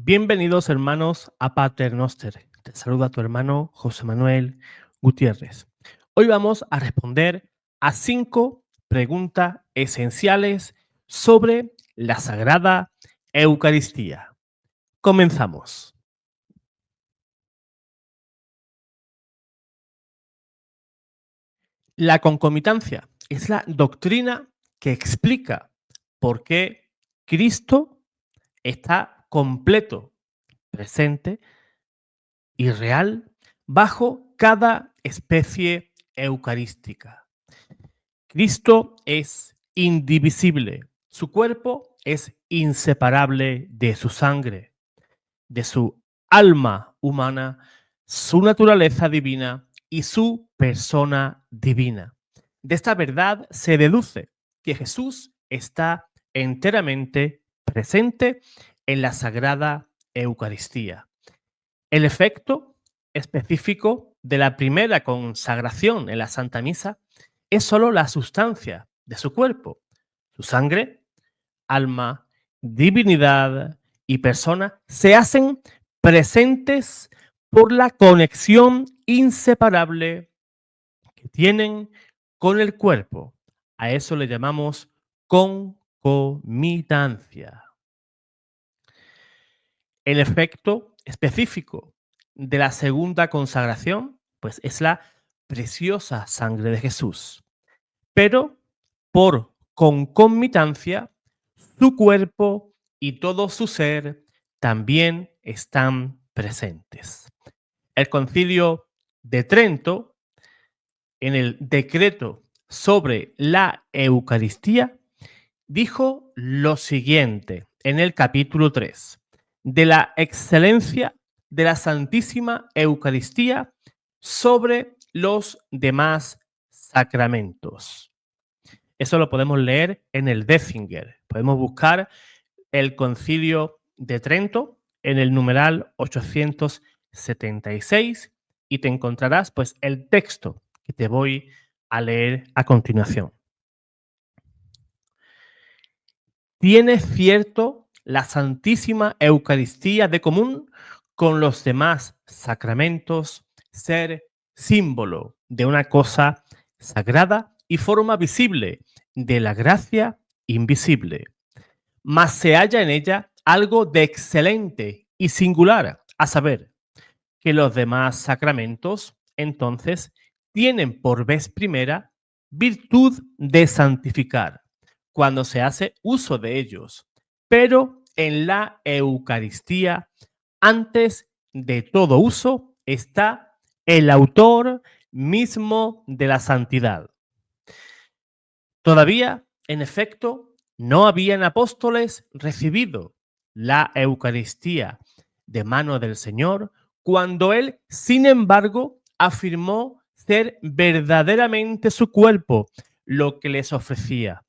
Bienvenidos hermanos a Pater Noster. Te saluda tu hermano José Manuel Gutiérrez. Hoy vamos a responder a 5 preguntas esenciales sobre la Sagrada Eucaristía. Comenzamos. La concomitancia es la doctrina que explica por qué Cristo está completo, presente y real bajo cada especie eucarística. Cristo es indivisible, su cuerpo es inseparable de su sangre, de su alma humana, su naturaleza divina y su persona divina. De esta verdad se deduce que Jesús está enteramente presente en la Sagrada Eucaristía. El efecto específico de la primera consagración en la Santa Misa es solo la sustancia de su cuerpo, su sangre, alma, divinidad y persona se hacen presentes por la conexión inseparable que tienen con el cuerpo. A eso le llamamos concomitancia. El efecto específico de la segunda consagración, pues es la preciosa sangre de Jesús. Pero por concomitancia, su cuerpo y todo su ser también están presentes. El Concilio de Trento, en el decreto sobre la Eucaristía, dijo lo siguiente en el capítulo 3, de la excelencia de la Santísima Eucaristía sobre los demás sacramentos. Eso lo podemos leer en el Dezinger. Podemos buscar el Concilio de Trento en el numeral 876 y te encontrarás pues el texto que te voy a leer a continuación. ¿Tiene cierto la Santísima Eucaristía de común con los demás sacramentos ser símbolo de una cosa sagrada y forma visible de la gracia invisible? Mas se halla en ella algo de excelente y singular, a saber, que los demás sacramentos, entonces, tienen por vez primera virtud de santificar, cuando se hace uso de ellos, pero en la Eucaristía, antes de todo uso, está el autor mismo de la santidad. Todavía, en efecto, no habían apóstoles recibido la Eucaristía de mano del Señor, cuando Él, sin embargo, afirmó ser verdaderamente su cuerpo lo que les ofrecía.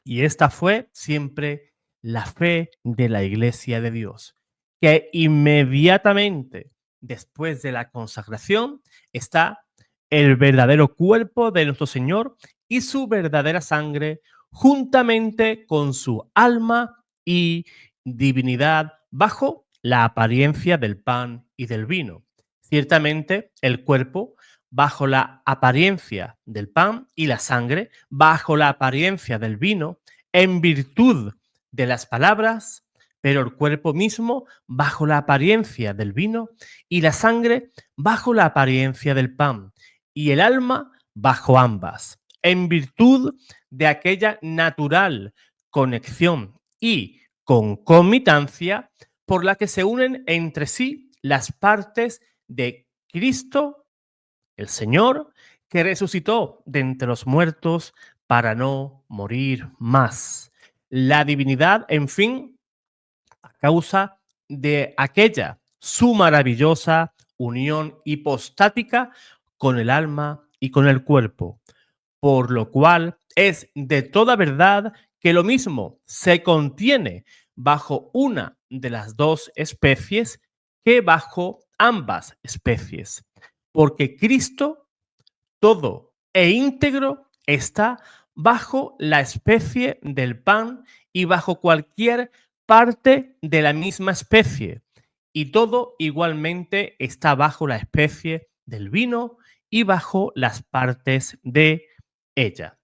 Y esta fue siempre la fe de la Iglesia de Dios, que inmediatamente después de la consagración está el verdadero cuerpo de nuestro Señor y su verdadera sangre, juntamente con su alma y divinidad, bajo la apariencia del pan y del vino. Ciertamente, el cuerpo bajo la apariencia del pan y la sangre, bajo la apariencia del vino, en virtud de las palabras, pero el cuerpo mismo bajo la apariencia del vino y la sangre bajo la apariencia del pan y el alma bajo ambas, en virtud de aquella natural conexión y concomitancia por la que se unen entre sí las partes de Cristo, el Señor, que resucitó de entre los muertos para no morir más. La divinidad, en fin, a causa de aquella su maravillosa unión hipostática con el alma y con el cuerpo, por lo cual es de toda verdad que lo mismo se contiene bajo una de las dos especies que bajo ambas especies, porque Cristo todo e íntegro está bajo la especie del pan y bajo cualquier parte de la misma especie y todo igualmente está bajo la especie del vino y bajo las partes de ella.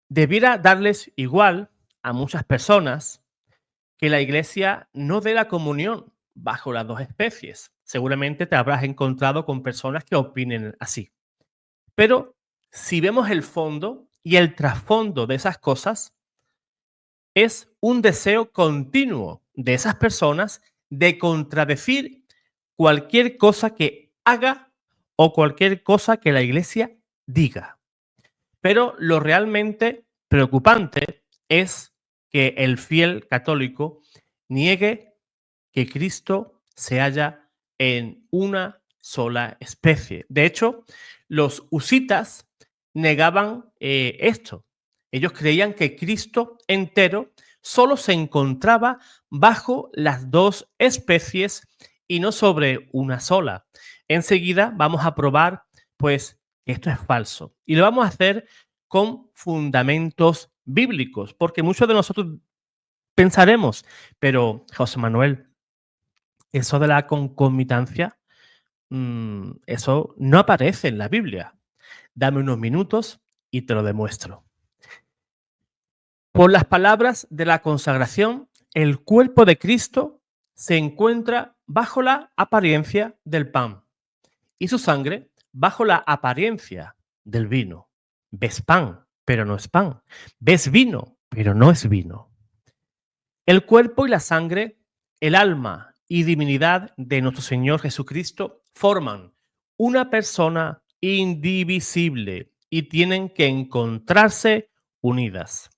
Debiera darles igual a muchas personas que la iglesia no dé la comunión bajo las dos especies. Seguramente te habrás encontrado con personas que opinen así. Pero si vemos el fondo y el trasfondo de esas cosas, es un deseo continuo de esas personas de contradecir cualquier cosa que haga o cualquier cosa que la iglesia diga. Pero lo realmente preocupante es que el fiel católico niegue que Cristo se halla en una sola especie. De hecho, los husitas negaban esto. Ellos creían que Cristo entero solo se encontraba bajo las dos especies y no sobre una sola. Enseguida vamos a probar, pues, que esto es falso. Y lo vamos a hacer con fundamentos bíblicos, porque muchos de nosotros pensaremos, pero José Manuel, eso de la concomitancia, eso no aparece en la Biblia. Dame unos minutos y te lo demuestro. Por las palabras de la consagración, el cuerpo de Cristo se encuentra bajo la apariencia del pan y su sangre bajo la apariencia del vino. Ves pan, pero no es pan. Ves vino, pero no es vino. El cuerpo y la sangre, el alma y divinidad de nuestro Señor Jesucristo forman una persona indivisible y tienen que encontrarse unidas.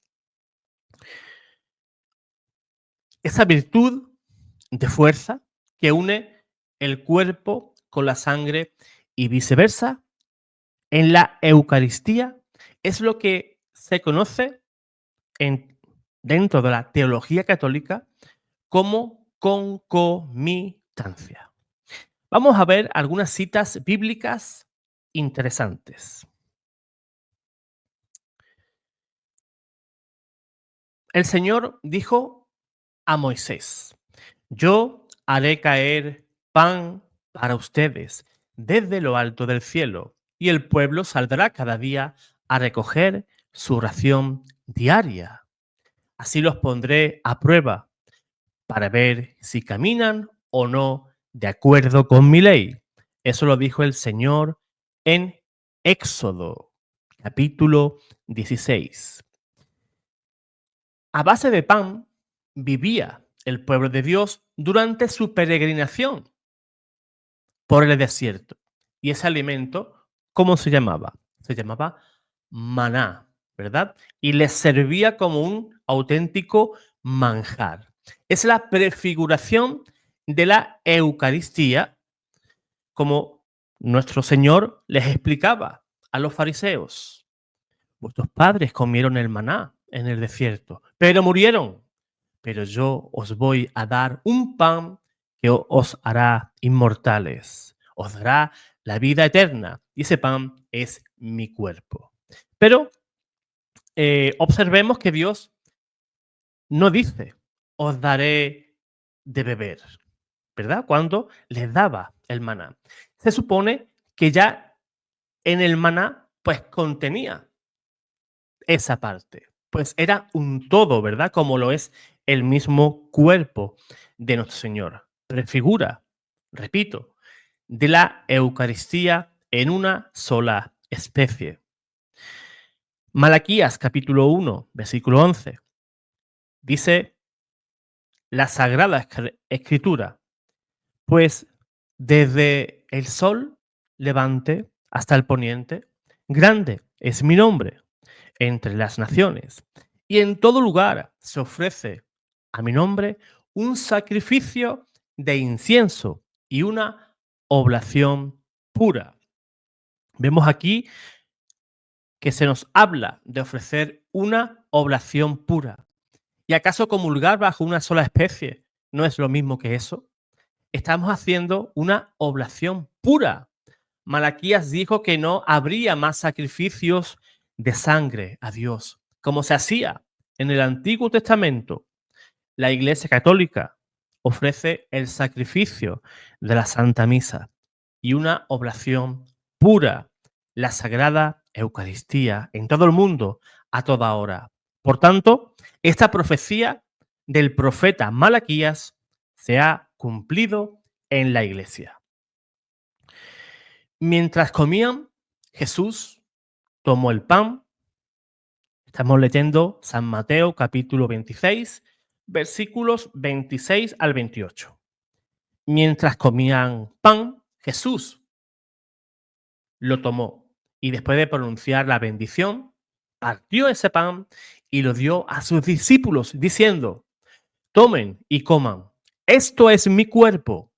Esa virtud de fuerza que une el cuerpo con la sangre y viceversa en la Eucaristía es lo que se conoce dentro de la teología católica como concomitancia. Vamos a ver algunas citas bíblicas interesantes. El Señor dijo a Moisés: yo haré caer pan para ustedes desde lo alto del cielo, y el pueblo saldrá cada día a recoger su ración diaria. Así los pondré a prueba para ver si caminan o no de acuerdo con mi ley. Eso lo dijo el Señor en Éxodo, capítulo 16. A base de pan vivía el pueblo de Dios durante su peregrinación por el desierto. Y ese alimento, ¿cómo se llamaba? Se llamaba maná, ¿verdad? Y les servía como un auténtico manjar. Es la prefiguración de la Eucaristía, como nuestro Señor les explicaba a los fariseos. Vuestros padres comieron el maná en el desierto, pero murieron. Pero yo os voy a dar un pan que os hará inmortales, os dará la vida eterna, y ese pan es mi cuerpo. Pero observemos que Dios no dice, os daré de beber, ¿verdad? Cuando les daba el maná. Se supone que ya en el maná, pues contenía esa parte. Pues era un todo, ¿verdad? Como lo es el mismo cuerpo de nuestro Señor. Prefigura, repito, de la Eucaristía en una sola especie. Malaquías capítulo 1, versículo 11. Dice la Sagrada Escritura: pues desde el sol levante hasta el poniente, grande es mi nombre entre las naciones, y en todo lugar se ofrece a mi nombre un sacrificio de incienso y una oblación pura. Vemos aquí que se nos habla de ofrecer una oblación pura. ¿Y acaso comulgar bajo una sola especie no es lo mismo que eso? Estamos haciendo una oblación pura. Malaquías dijo que no habría más sacrificios de sangre a Dios, como se hacía en el Antiguo Testamento. La Iglesia Católica ofrece el sacrificio de la Santa Misa y una oblación pura, la Sagrada Eucaristía, en todo el mundo, a toda hora. Por tanto, esta profecía del profeta Malaquías se ha cumplido en la Iglesia. Mientras comían, Jesús tomó el pan. Estamos leyendo San Mateo capítulo 26, versículos 26 al 28. Mientras comían pan, Jesús lo tomó y después de pronunciar la bendición, partió ese pan y lo dio a sus discípulos diciendo: tomen y coman, esto es mi cuerpo.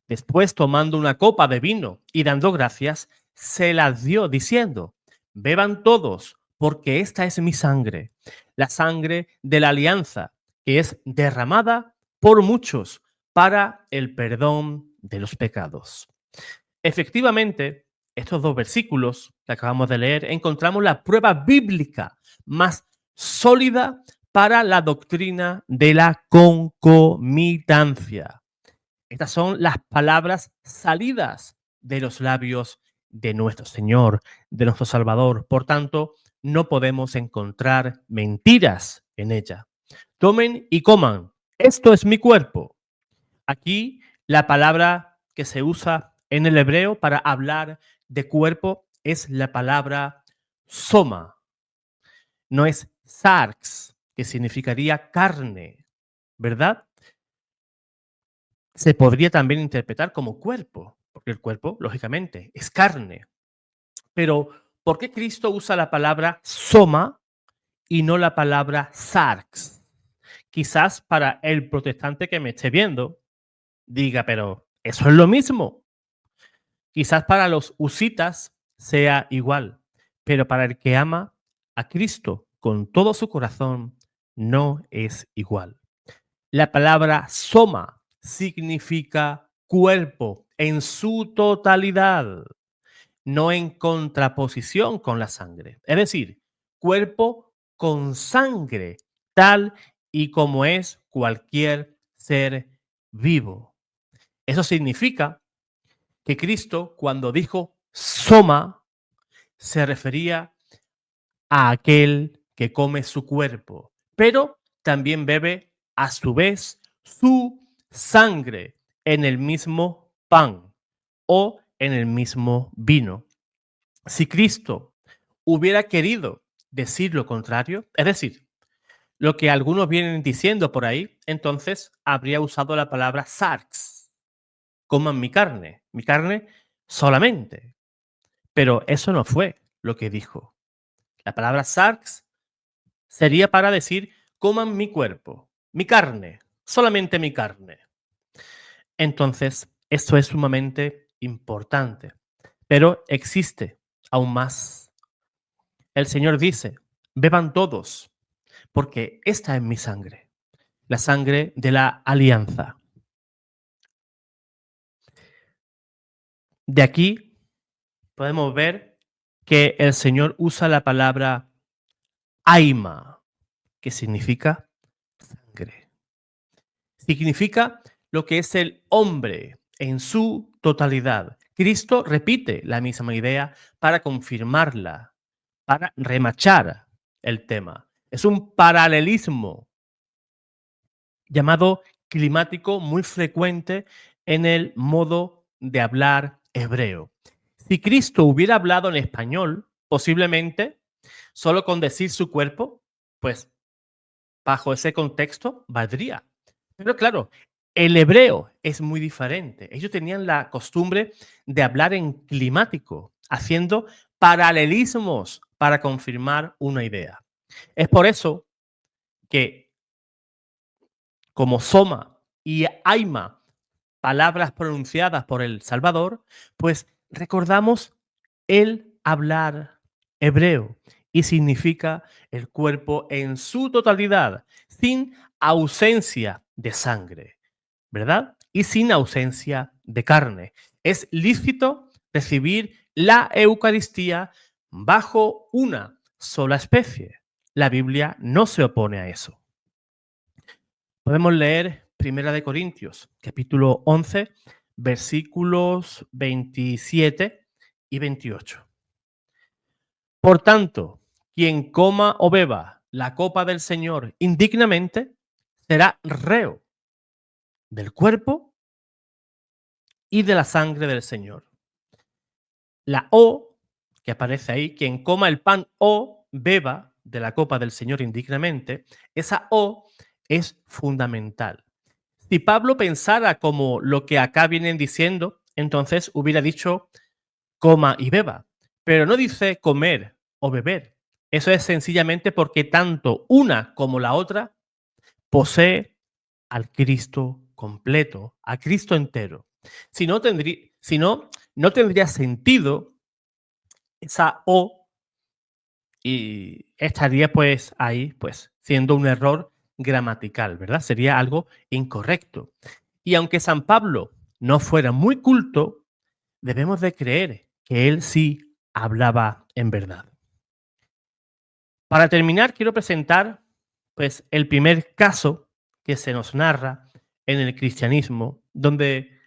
Después, tomando una copa de vino y dando gracias, se las dio diciendo: beban todos, porque esta es mi sangre, la sangre de la alianza, que es derramada por muchos para el perdón de los pecados. Efectivamente, estos dos versículos que acabamos de leer, encontramos la prueba bíblica más sólida para la doctrina de la concomitancia. Estas son las palabras salidas de los labios de nuestro Señor, de nuestro Salvador. Por tanto, no podemos encontrar mentiras en ella. Tomen y coman. Esto es mi cuerpo. Aquí la palabra que se usa en el hebreo para hablar de cuerpo es la palabra soma. No es sarx, que significaría carne, ¿verdad? Se podría también interpretar como cuerpo, porque el cuerpo, lógicamente, es carne. Pero, ¿por qué Cristo usa la palabra soma y no la palabra sarx? Quizás para el protestante que me esté viendo diga, pero eso es lo mismo. Quizás para los husitas sea igual, pero para el que ama a Cristo con todo su corazón no es igual. La palabra soma significa cuerpo en su totalidad, no en contraposición con la sangre. Es decir, cuerpo con sangre, tal y como es cualquier ser vivo. Eso significa que Cristo, cuando dijo soma, se refería a aquel que come su cuerpo, pero también bebe a su vez su sangre en el mismo pan o en el mismo vino. Si Cristo hubiera querido decir lo contrario, es decir, lo que algunos vienen diciendo por ahí, entonces habría usado la palabra sarx, coman mi carne solamente. Pero eso no fue lo que dijo. La palabra sarx sería para decir: coman mi cuerpo, mi carne, solamente mi carne. Entonces, esto es sumamente importante. Pero existe aún más. El Señor dice: beban todos, porque esta es mi sangre, la sangre de la alianza. De aquí podemos ver que el Señor usa la palabra aima, que significa sangre. Significa lo que es el hombre en su totalidad. Cristo repite la misma idea para confirmarla, para remachar el tema. Es un paralelismo llamado climático muy frecuente en el modo de hablar hebreo. Si Cristo hubiera hablado en español, posiblemente solo con decir su cuerpo, pues bajo ese contexto valdría. Pero claro, el hebreo es muy diferente. Ellos tenían la costumbre de hablar en climático, haciendo paralelismos para confirmar una idea. Es por eso que como soma y aima, palabras pronunciadas por el Salvador, pues recordamos el hablar hebreo y significa el cuerpo en su totalidad, sin ausencia de sangre, ¿verdad? Y sin ausencia de carne. Es lícito recibir la Eucaristía bajo una sola especie. La Biblia no se opone a eso. Podemos leer Primera de Corintios, capítulo 11, versículos 27 y 28. Por tanto, quien coma o beba la copa del Señor indignamente será reo del cuerpo y de la sangre del Señor. La O que aparece ahí, quien coma el pan o beba de la copa del Señor indignamente, esa O es fundamental. Si Pablo pensara como lo que acá vienen diciendo, entonces hubiera dicho coma y beba, pero no dice comer o beber. Eso es sencillamente porque tanto una como la otra posee al Cristo completo, a Cristo entero. Si no, no tendría sentido esa O y estaría pues ahí pues siendo un error gramatical, ¿verdad? Sería algo incorrecto. Y aunque San Pablo no fuera muy culto, debemos de creer que él sí hablaba en verdad. Para terminar, quiero presentar pues el primer caso que se nos narra en el cristianismo, donde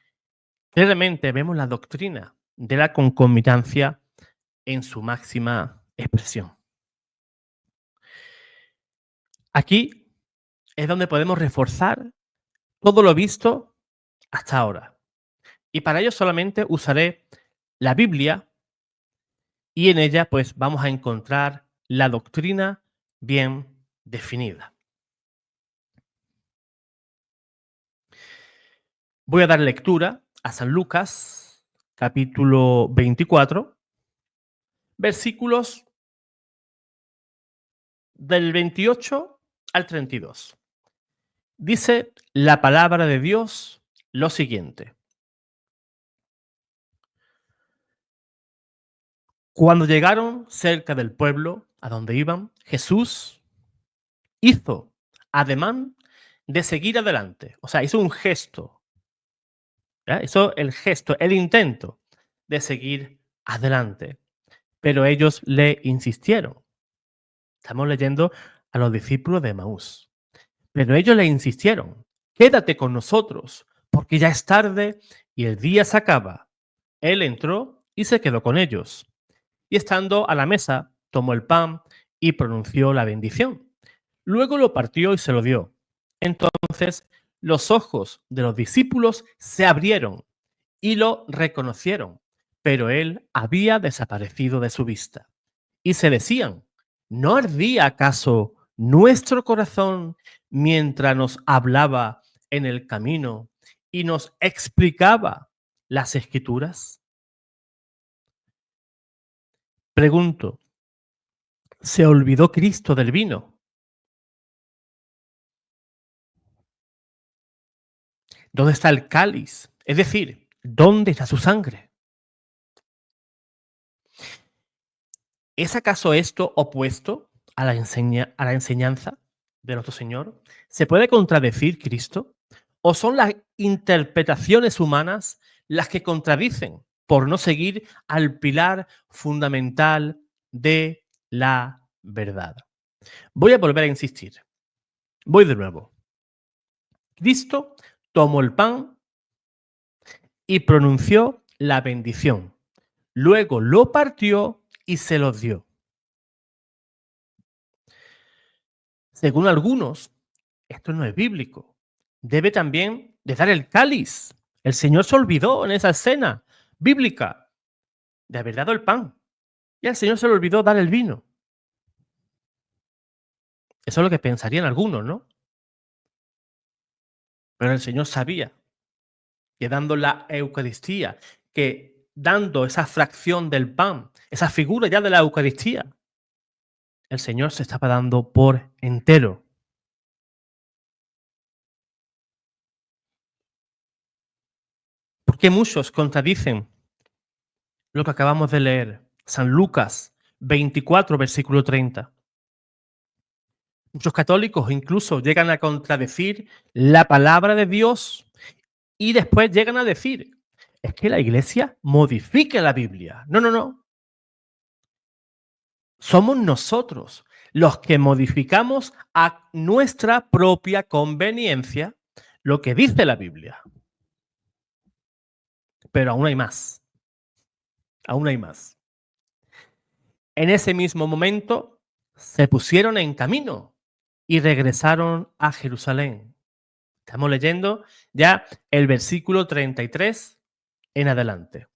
claramente vemos la doctrina de la concomitancia en su máxima expresión. Aquí es donde podemos reforzar todo lo visto hasta ahora. Y para ello solamente usaré la Biblia y en ella pues vamos a encontrar la doctrina bien definida. Voy a dar lectura a San Lucas, capítulo 24, versículos del 28 al 32. Dice la palabra de Dios lo siguiente. Cuando llegaron cerca del pueblo a donde iban, Jesús hizo ademán de seguir adelante. O sea, hizo un gesto. ¿Ya? Hizo el gesto, el intento de seguir adelante. Pero ellos le insistieron. Estamos leyendo a los discípulos de Emaús. Pero ellos le insistieron. Quédate con nosotros, porque ya es tarde y el día se acaba. Él entró y se quedó con ellos. Y estando a la mesa, tomó el pan y pronunció la bendición. Luego lo partió y se lo dio. Entonces los ojos de los discípulos se abrieron y lo reconocieron, pero él había desaparecido de su vista. Y se decían, ¿no ardía acaso nuestro corazón mientras nos hablaba en el camino y nos explicaba las escrituras? Pregunto, ¿se olvidó Cristo del vino? ¿Dónde está el cáliz? Es decir, ¿dónde está su sangre? ¿Es acaso esto opuesto a la enseñanza de nuestro Señor? ¿Se puede contradecir Cristo? ¿O son las interpretaciones humanas las que contradicen por no seguir al pilar fundamental de la verdad? Voy a volver a insistir. Voy de nuevo. Cristo tomó el pan y pronunció la bendición. Luego lo partió y se los dio. Según algunos, esto no es bíblico. Debe también de dar el cáliz. El Señor se olvidó en esa escena bíblica de haber dado el pan. Y al Señor se le olvidó dar el vino. Eso es lo que pensarían algunos, ¿no? Pero el Señor sabía que dando la Eucaristía, que dando esa fracción del pan, esa figura ya de la Eucaristía, el Señor se estaba dando por entero. ¿Por qué muchos contradicen lo que acabamos de leer? San Lucas 24, versículo 30. Muchos católicos incluso llegan a contradecir la palabra de Dios y después llegan a decir, es que la iglesia modifica la Biblia. No, no, no. Somos nosotros los que modificamos a nuestra propia conveniencia lo que dice la Biblia. Pero aún hay más, aún hay más. En ese mismo momento se pusieron en camino y regresaron a Jerusalén. Estamos leyendo ya el versículo 33 en adelante.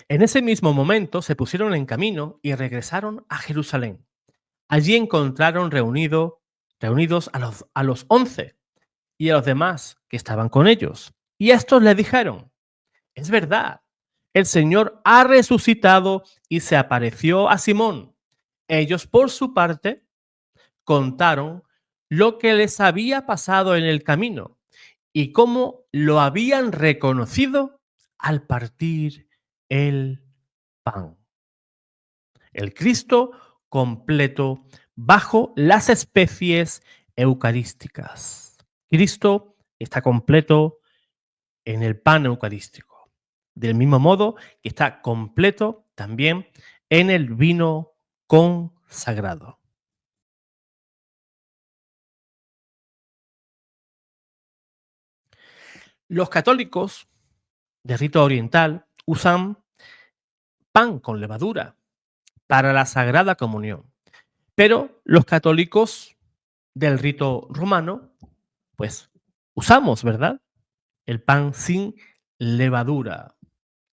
En ese mismo momento se pusieron en camino y regresaron a Jerusalén. Allí encontraron reunidos a los 11 y a los demás que estaban con ellos. Y estos le dijeron: es verdad, el Señor ha resucitado y se apareció a Simón. Ellos, por su parte, contaron lo que les había pasado en el camino y cómo lo habían reconocido al partir el pan. El Cristo completo bajo las especies eucarísticas. Cristo está completo en el pan eucarístico, del mismo modo que está completo también en el vino consagrado. Los católicos de rito oriental usan pan con levadura para la Sagrada Comunión, pero los católicos del rito romano, pues usamos, ¿verdad?, el pan sin levadura,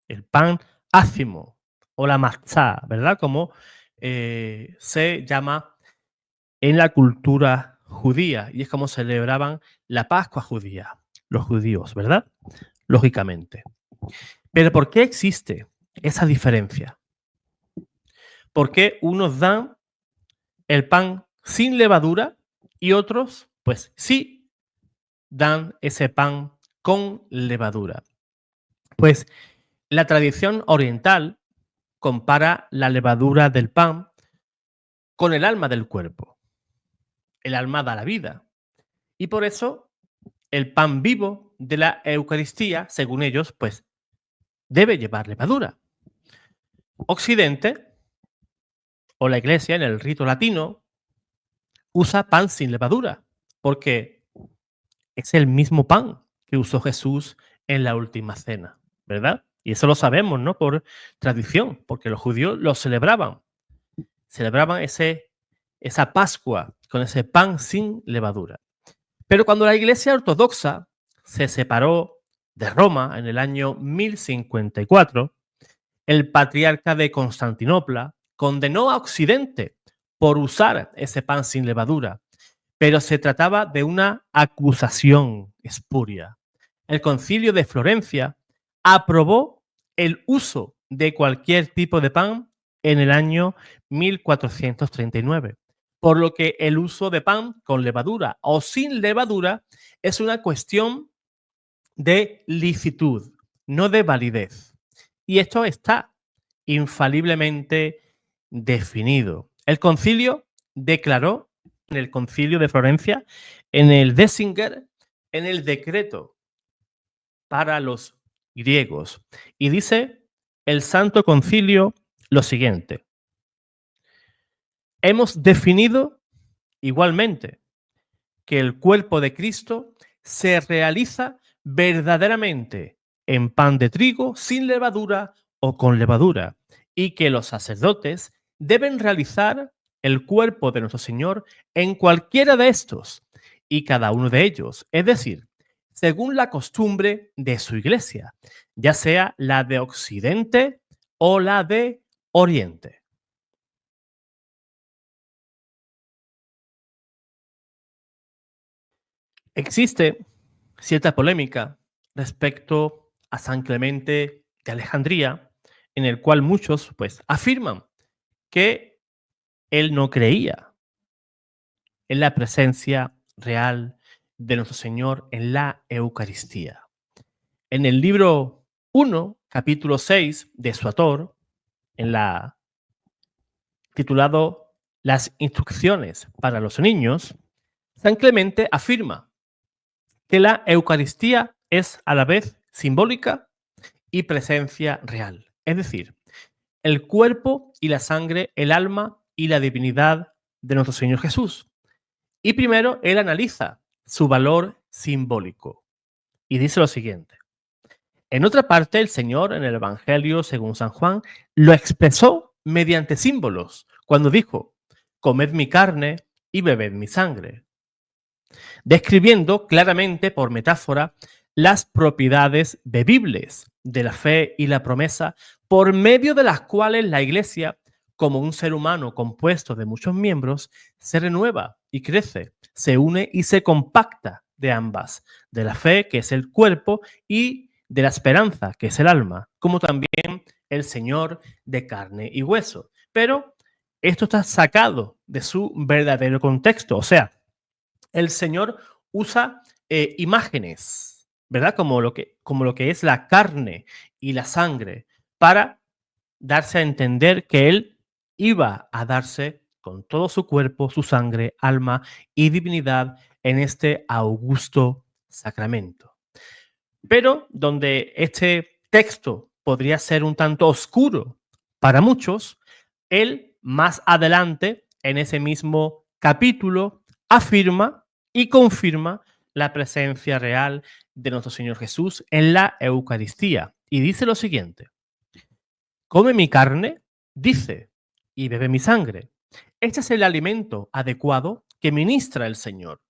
el pan ácimo o la matzá, ¿verdad?, como se llama en la cultura judía, y es como celebraban la Pascua judía, los judíos, ¿verdad? Lógicamente. Pero ¿por qué existe esa diferencia? ¿Por qué unos dan el pan sin levadura y otros, pues sí, dan ese pan con levadura? Pues la tradición oriental compara la levadura del pan con el alma del cuerpo. El alma da la vida. Y por eso el pan vivo de la Eucaristía, según ellos, pues debe llevar levadura. Occidente, o la Iglesia en el rito latino, usa pan sin levadura, porque es el mismo pan que usó Jesús en la última cena, ¿verdad? Y eso lo sabemos, ¿no?, por tradición, porque los judíos lo celebraban. Celebraban esa Pascua con ese pan sin levadura. Pero cuando la Iglesia ortodoxa se separó de Roma en el año 1054, el patriarca de Constantinopla condenó a Occidente por usar ese pan sin levadura, pero se trataba de una acusación espuria. El Concilio de Florencia aprobó el uso de cualquier tipo de pan en el año 1439, por lo que el uso de pan con levadura o sin levadura es una cuestión de licitud, no de validez. Y esto está infaliblemente definido. El concilio declaró en el Concilio de Florencia, en el Décinger, en el decreto para los griegos. Y dice el Santo Concilio lo siguiente: hemos definido igualmente que el cuerpo de Cristo se realiza verdaderamente en pan de trigo, sin levadura o con levadura, y que los sacerdotes deben realizar el cuerpo de nuestro Señor en cualquiera de estos y cada uno de ellos, es decir, según la costumbre de su iglesia, ya sea la de Occidente o la de Oriente. Existe cierta polémica respecto a San Clemente de Alejandría, en el cual muchos pues afirman que él no creía en la presencia real de nuestro Señor en la Eucaristía. En el libro 1, capítulo 6 de su autor, en la titulado Las instrucciones para los niños, San Clemente afirma que la Eucaristía es a la vez simbólica y presencia real. Es decir, el cuerpo y la sangre, el alma y la divinidad de nuestro Señor Jesús. Y primero él analiza su valor simbólico y dice lo siguiente. En otra parte, el Señor en el Evangelio, según San Juan, lo expresó mediante símbolos, cuando dijo, comed mi carne y bebed mi sangre, describiendo claramente por metáfora las propiedades bebibles de la fe y la promesa, por medio de las cuales la Iglesia, como un ser humano compuesto de muchos miembros, se renueva y crece, se une y se compacta de ambas, de la fe, que es el cuerpo, y de la esperanza, que es el alma, como también el Señor de carne y hueso. Pero esto está sacado de su verdadero contexto, o sea, el Señor usa imágenes, ¿verdad? Como lo que es la carne y la sangre, para darse a entender que Él iba a darse con todo su cuerpo, su sangre, alma y divinidad en este augusto sacramento. Pero donde este texto podría ser un tanto oscuro para muchos, Él más adelante, en ese mismo capítulo, afirma y confirma la presencia real de nuestro Señor Jesús en la Eucaristía. Y dice lo siguiente, come mi carne, dice, y bebe mi sangre. Este es el alimento adecuado que ministra el Señor,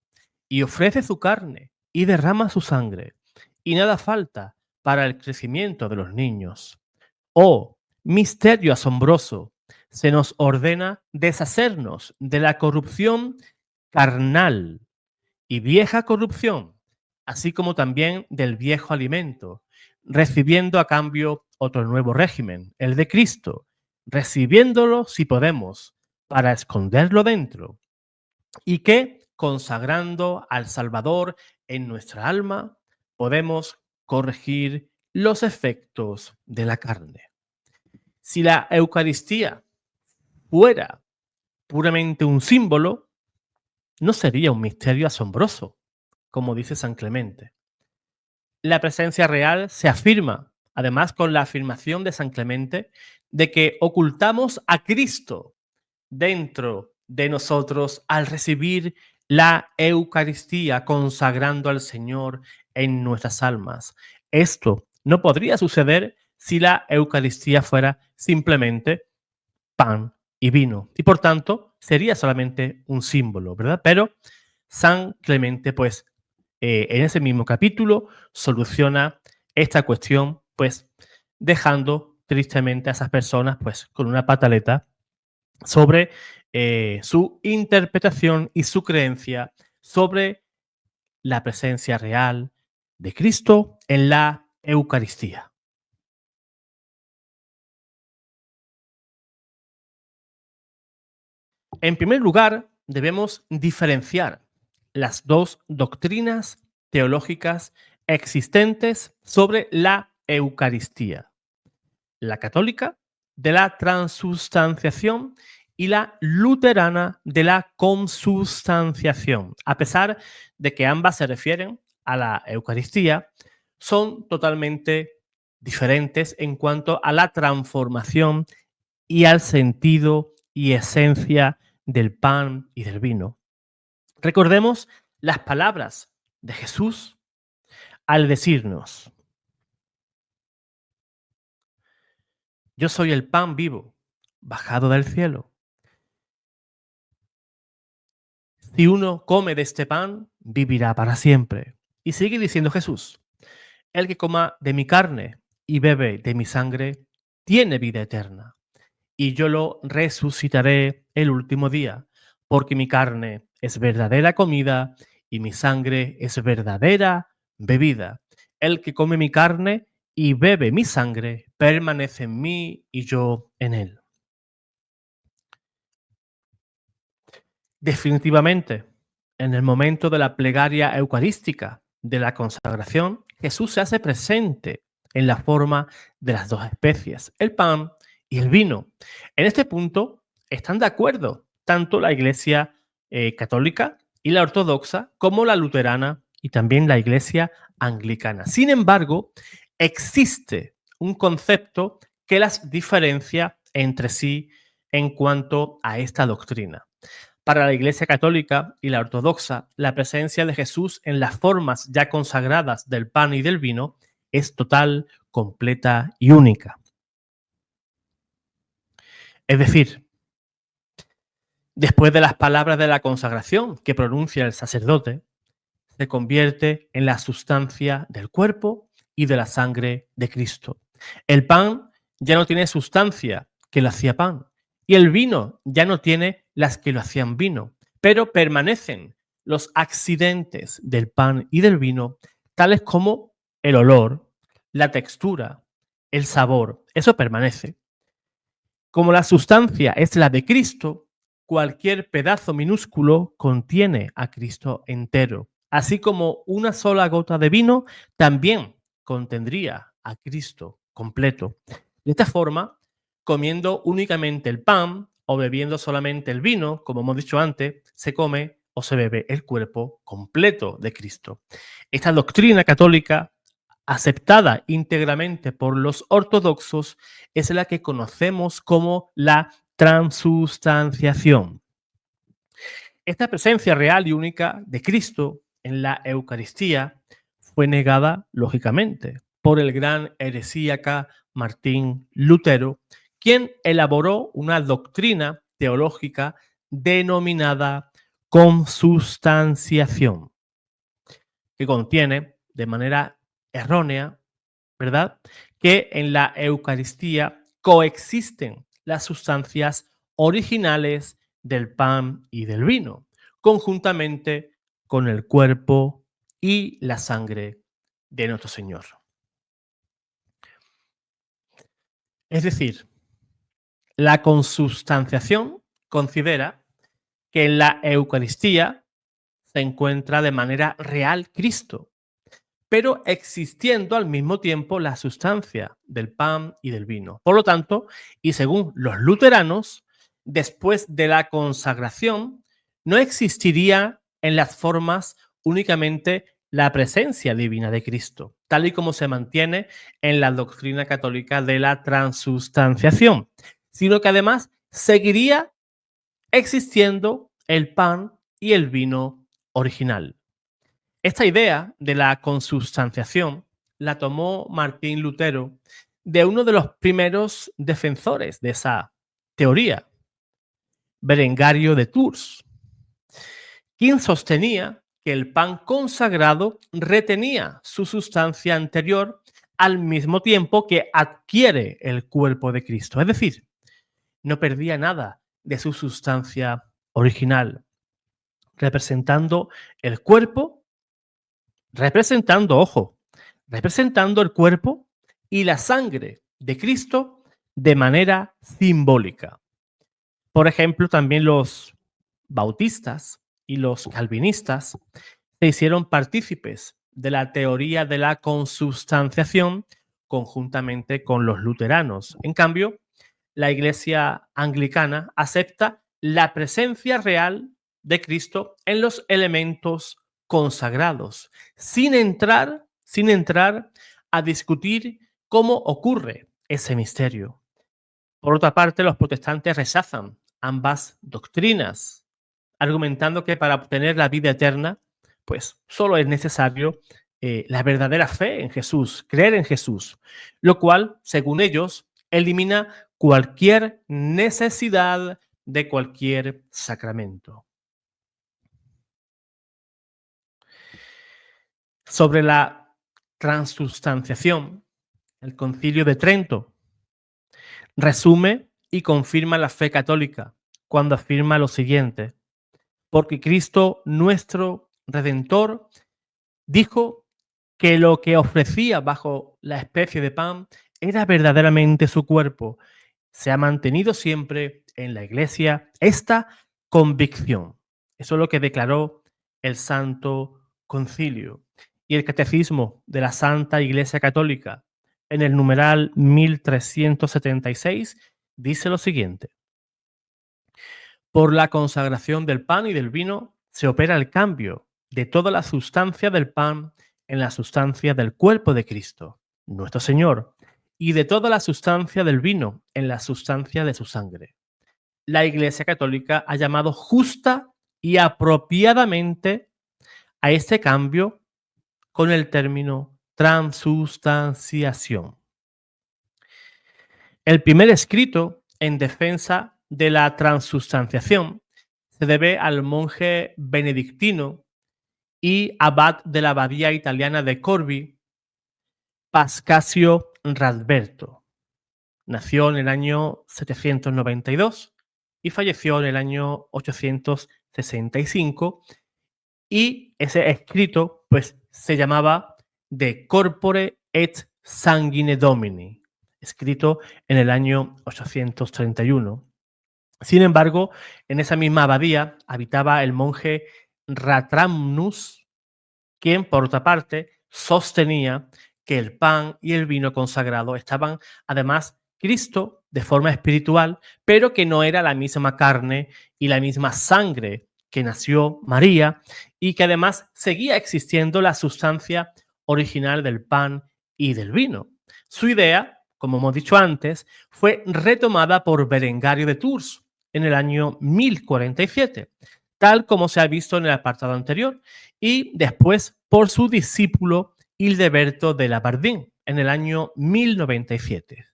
y ofrece su carne y derrama su sangre, y nada falta para el crecimiento de los niños. Oh, misterio asombroso, se nos ordena deshacernos de la corrupción carnal y vieja corrupción, así como también del viejo alimento, recibiendo a cambio otro nuevo régimen, el de Cristo, recibiéndolo si podemos, para esconderlo dentro, y que, consagrando al Salvador en nuestra alma, podemos corregir los efectos de la carne. Si la Eucaristía fuera puramente un símbolo, no sería un misterio asombroso, como dice San Clemente. La presencia real se afirma, además, con la afirmación de San Clemente de que ocultamos a Cristo dentro de nosotros al recibir la Eucaristía, consagrando al Señor en nuestras almas. Esto no podría suceder si la Eucaristía fuera simplemente pan y vino, y por tanto sería solamente un símbolo, ¿verdad? Pero San Clemente, pues, en ese mismo capítulo soluciona esta cuestión, pues, dejando tristemente a esas personas, pues, con una pataleta sobre su interpretación y su creencia sobre la presencia real de Cristo en la Eucaristía. En primer lugar, debemos diferenciar las dos doctrinas teológicas existentes sobre la Eucaristía: la católica de la transustanciación y la luterana de la consubstanciación. A pesar de que ambas se refieren a la Eucaristía, son totalmente diferentes en cuanto a la transformación y al sentido y esencia del pan y del vino. Recordemos las palabras de Jesús al decirnos: yo soy el pan vivo, bajado del cielo. Si uno come de este pan, vivirá para siempre. Y sigue diciendo Jesús: el que coma de mi carne y bebe de mi sangre, tiene vida eterna. Y yo lo resucitaré el último día, porque mi carne es verdadera comida y mi sangre es verdadera bebida. El que come mi carne y bebe mi sangre, permanece en mí y yo en él. Definitivamente, en el momento de la plegaria eucarística, de la consagración, Jesús se hace presente en la forma de las dos especies, el pan y el vino. En este punto están de acuerdo tanto la Iglesia católica y la ortodoxa como la luterana y también la Iglesia anglicana. Sin embargo, existe un concepto que las diferencia entre sí en cuanto a esta doctrina. Para la Iglesia Católica y la Ortodoxa, la presencia de Jesús en las formas ya consagradas del pan y del vino es total, completa y única. Es decir, después de las palabras de la consagración que pronuncia el sacerdote, se convierte en la sustancia del cuerpo y de la sangre de Cristo. El pan ya no tiene sustancia que lo hacía pan, y el vino ya no tiene las que lo hacían vino, pero permanecen los accidentes del pan y del vino, tales como el olor, la textura, el sabor. Eso permanece. Como la sustancia es la de Cristo, cualquier pedazo minúsculo contiene a Cristo entero. Así como una sola gota de vino también contendría a Cristo completo. De esta forma, comiendo únicamente el pan o bebiendo solamente el vino, como hemos dicho antes, se come o se bebe el cuerpo completo de Cristo. Esta doctrina católica, aceptada íntegramente por los ortodoxos, es la que conocemos como la transustanciación. Esta presencia real y única de Cristo en la Eucaristía fue negada, lógicamente, por el gran heresíaca Martín Lutero, quien elaboró una doctrina teológica denominada consustanciación, que contiene de manera errónea, ¿verdad?, que en la Eucaristía coexisten las sustancias originales del pan y del vino, conjuntamente con el cuerpo y la sangre de nuestro Señor. Es decir, la consustanciación considera que en la Eucaristía se encuentra de manera real Cristo, pero existiendo al mismo tiempo la sustancia del pan y del vino. Por lo tanto, y según los luteranos, después de la consagración, no existiría en las formas únicamente la presencia divina de Cristo, tal y como se mantiene en la doctrina católica de la transustanciación, sino que además seguiría existiendo el pan y el vino original. Esta idea de la consubstanciación la tomó Martín Lutero de uno de los primeros defensores de esa teoría, Berengario de Tours, quien sostenía que el pan consagrado retenía su sustancia anterior al mismo tiempo que adquiere el cuerpo de Cristo. Es decir, no perdía nada de su sustancia original, representando el cuerpo, representando el cuerpo y la sangre de Cristo de manera simbólica. Por ejemplo, también los bautistas y los calvinistas se hicieron partícipes de la teoría de la consubstanciación conjuntamente con los luteranos. En cambio, la Iglesia anglicana acepta la presencia real de Cristo en los elementos consagrados, sin entrar a discutir cómo ocurre ese misterio. Por otra parte, los protestantes rechazan ambas doctrinas, argumentando que para obtener la vida eterna, pues solo es necesario la verdadera fe en Jesús, creer en Jesús, lo cual, según ellos, elimina cualquier necesidad de cualquier sacramento. Sobre la transustanciación, el Concilio de Trento resume y confirma la fe católica cuando afirma lo siguiente: porque Cristo, nuestro Redentor, dijo que lo que ofrecía bajo la especie de pan era verdaderamente su cuerpo. Se ha mantenido siempre en la Iglesia esta convicción. Eso es lo que declaró el Santo Concilio. Y el Catecismo de la Santa Iglesia Católica, en el numeral 1376, dice lo siguiente: por la consagración del pan y del vino se opera el cambio de toda la sustancia del pan en la sustancia del cuerpo de Cristo, nuestro Señor, y de toda la sustancia del vino en la sustancia de su sangre. la Iglesia Católica ha llamado justa y apropiadamente a este cambio con el término transustanciación. El primer escrito en defensa de la transustanciación se debe al monje benedictino y abad de la abadía italiana de Corvi, Pascasio Radberto. Nació en el año 792 y falleció en el año 865, y ese escrito pues se llamaba De Corpore et Sanguine Domini, escrito en el año 831. Sin embargo, en esa misma abadía habitaba el monje Ratramnus, quien, por otra parte, sostenía que el pan y el vino consagrado estaban, además, Cristo de forma espiritual, pero que no era la misma carne y la misma sangre que nació María, y que además seguía existiendo la sustancia original del pan y del vino. Su idea, como hemos dicho antes, fue retomada por Berengario de Tours en el año 1047, tal como se ha visto en el apartado anterior, y después por su discípulo Hildeberto de Labardín en el año 1097,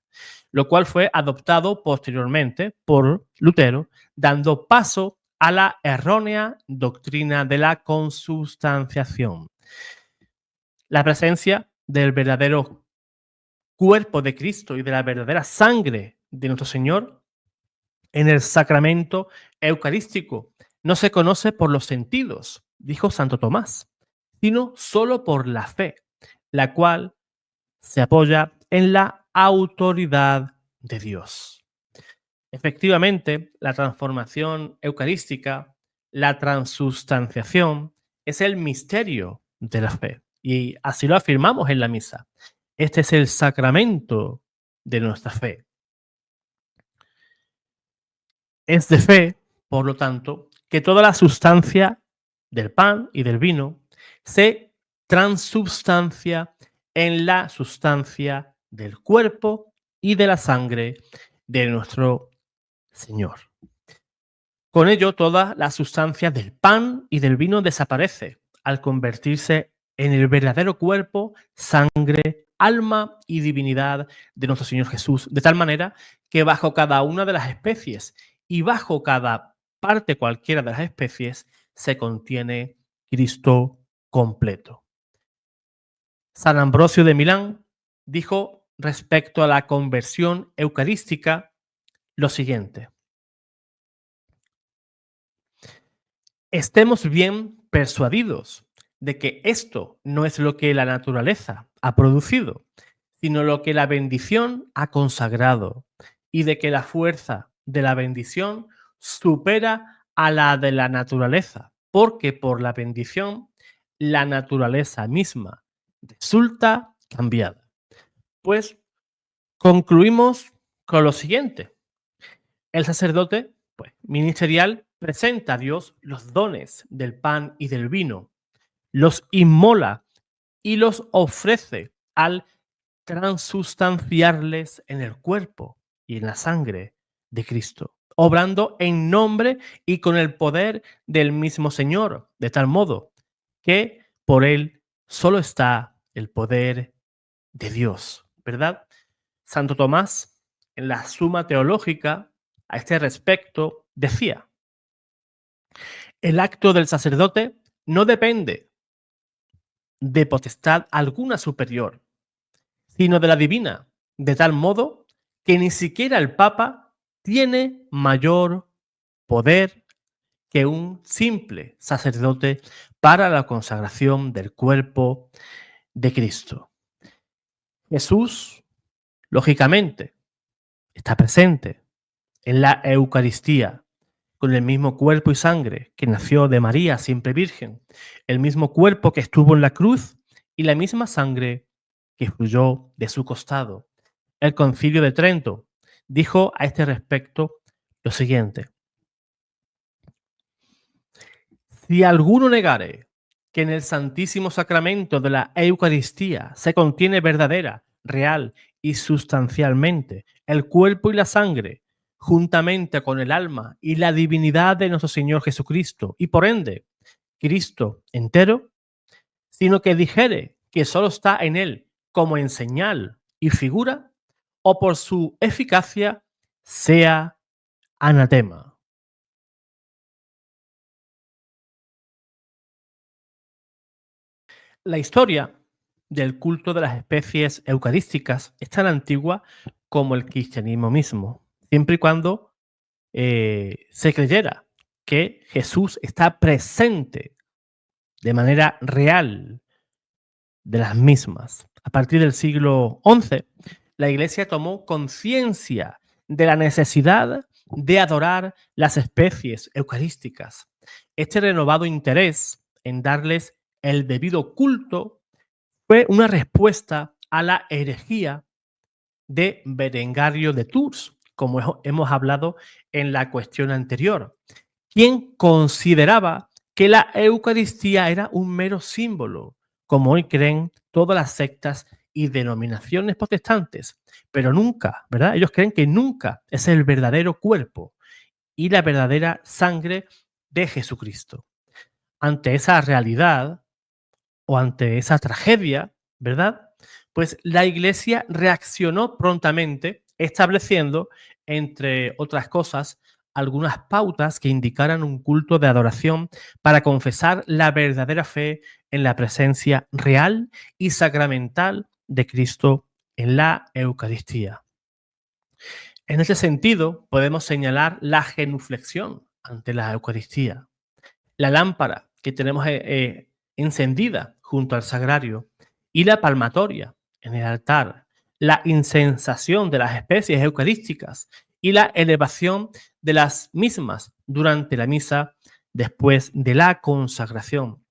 lo cual fue adoptado posteriormente por Lutero, dando paso a la errónea doctrina de la consubstanciación. La presencia del verdadero cuerpo de Cristo y de la verdadera sangre de nuestro Señor en el sacramento eucarístico no se conoce por los sentidos, dijo Santo Tomás, sino solo por la fe, la cual se apoya en la autoridad de Dios. Efectivamente, la transformación eucarística, la transustanciación, es el misterio de la fe, y así lo afirmamos en la misa. Este es el sacramento de nuestra fe. Es de fe, por lo tanto, que toda la sustancia del pan y del vino se transubstancia en la sustancia del cuerpo y de la sangre de nuestro Señor. Con ello, toda la sustancia del pan y del vino desaparece al convertirse en el verdadero cuerpo, sangre, alma y divinidad de nuestro Señor Jesús, de tal manera que bajo cada una de las especies y bajo cada parte cualquiera de las especies se contiene Cristo completo. San Ambrosio de Milán dijo respecto a la conversión eucarística lo siguiente: estemos bien persuadidos de que esto no es lo que la naturaleza ha producido, sino lo que la bendición ha consagrado, y de que la fuerza de la bendición supera a la de la naturaleza, porque por la bendición la naturaleza misma resulta cambiada. Pues concluimos con lo siguiente: el sacerdote, pues, ministerial, presenta a Dios los dones del pan y del vino, los inmola y los ofrece al transustanciarles en el cuerpo y en la sangre de Cristo, obrando en nombre y con el poder del mismo Señor, de tal modo que por él solo está el poder de Dios, ¿verdad? Santo Tomás, en la Suma Teológica, a este respecto, decía: el acto del sacerdote no depende de potestad alguna superior, sino de la divina, de tal modo que ni siquiera el Papa tiene mayor poder que un simple sacerdote para la consagración del cuerpo de Cristo. Jesús, lógicamente, está presente en la Eucaristía, con el mismo cuerpo y sangre que nació de María, siempre virgen, el mismo cuerpo que estuvo en la cruz y la misma sangre que fluyó de su costado. El Concilio de Trento dijo a este respecto lo siguiente: si alguno negare que en el Santísimo Sacramento de la Eucaristía se contiene verdadera, real y sustancialmente el cuerpo y la sangre juntamente con el alma y la divinidad de nuestro Señor Jesucristo, y por ende, Cristo entero, sino que dijere que solo está en él como en señal y figura, o por su eficacia, sea anatema. La historia del culto de las especies eucarísticas es tan antigua como el cristianismo mismo, siempre y cuando se creyera que Jesús está presente de manera real de las mismas. A partir del siglo XI, la Iglesia tomó conciencia de la necesidad de adorar las especies eucarísticas. Este renovado interés en darles el debido culto fue una respuesta a la herejía de Berengario de Tours, como hemos hablado en la cuestión anterior, quien consideraba que la Eucaristía era un mero símbolo, como hoy creen todas las sectas y denominaciones protestantes, pero nunca, ¿verdad? Ellos creen que nunca es el verdadero cuerpo y la verdadera sangre de Jesucristo. Ante esa realidad o ante esa tragedia, ¿verdad? Pues la Iglesia reaccionó prontamente, estableciendo, entre otras cosas, algunas pautas que indicaran un culto de adoración para confesar la verdadera fe en la presencia real y sacramental de Cristo en la Eucaristía. En ese sentido, podemos señalar la genuflexión ante la Eucaristía, la lámpara que tenemos encendida junto al sagrario y la palmatoria en el altar, la incensación de las especies eucarísticas y la elevación de las mismas durante la misa después de la consagración.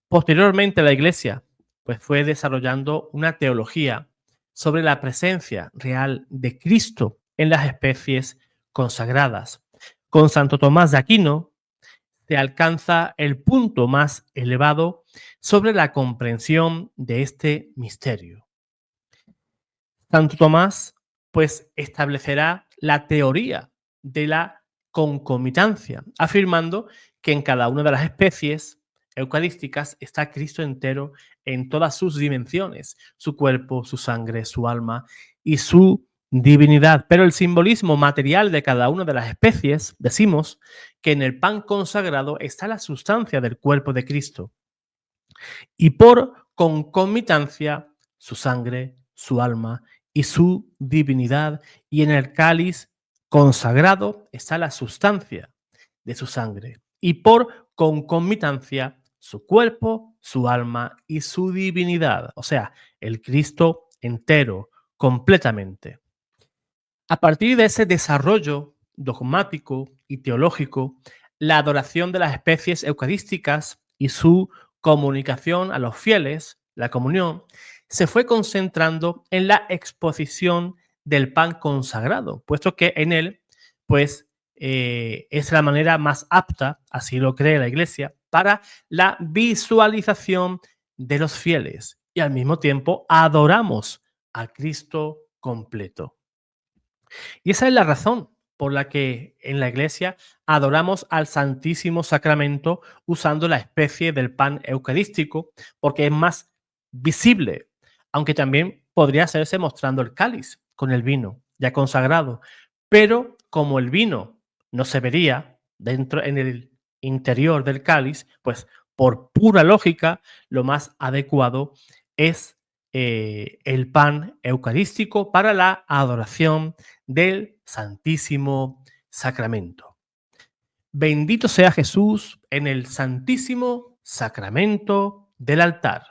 Posteriormente la Iglesia pues, fue desarrollando una teología sobre la presencia real de Cristo en las especies consagradas. Con Santo Tomás de Aquino se alcanza el punto más elevado sobre la comprensión de este misterio. Santo Tomás, pues, establecerá la teoría de la concomitancia, afirmando que en cada una de las especies eucarísticas está Cristo entero en todas sus dimensiones, su cuerpo, su sangre, su alma y su divinidad. Pero el simbolismo material de cada una de las especies, decimos que en el pan consagrado está la sustancia del cuerpo de Cristo y por concomitancia su sangre, su alma y su divinidad, y en el cáliz consagrado está la sustancia de su sangre y por concomitancia su cuerpo, su alma y su divinidad, o sea, el Cristo entero, completamente. A partir de ese desarrollo dogmático y teológico, la adoración de las especies eucarísticas y su comunicación a los fieles, la comunión, se fue concentrando en la exposición del pan consagrado, puesto que en él, pues, es la manera más apta, así lo cree la Iglesia, para la visualización de los fieles y al mismo tiempo adoramos a Cristo completo. Y esa es la razón por la que en la iglesia adoramos al Santísimo Sacramento usando la especie del pan eucarístico, porque es más visible, aunque también podría hacerse mostrando el cáliz con el vino ya consagrado. Pero como el vino no se vería dentro en el interior del cáliz, pues por pura lógica, lo más adecuado es el pan eucarístico para la adoración del Santísimo Sacramento. Bendito sea Jesús en el Santísimo Sacramento del altar.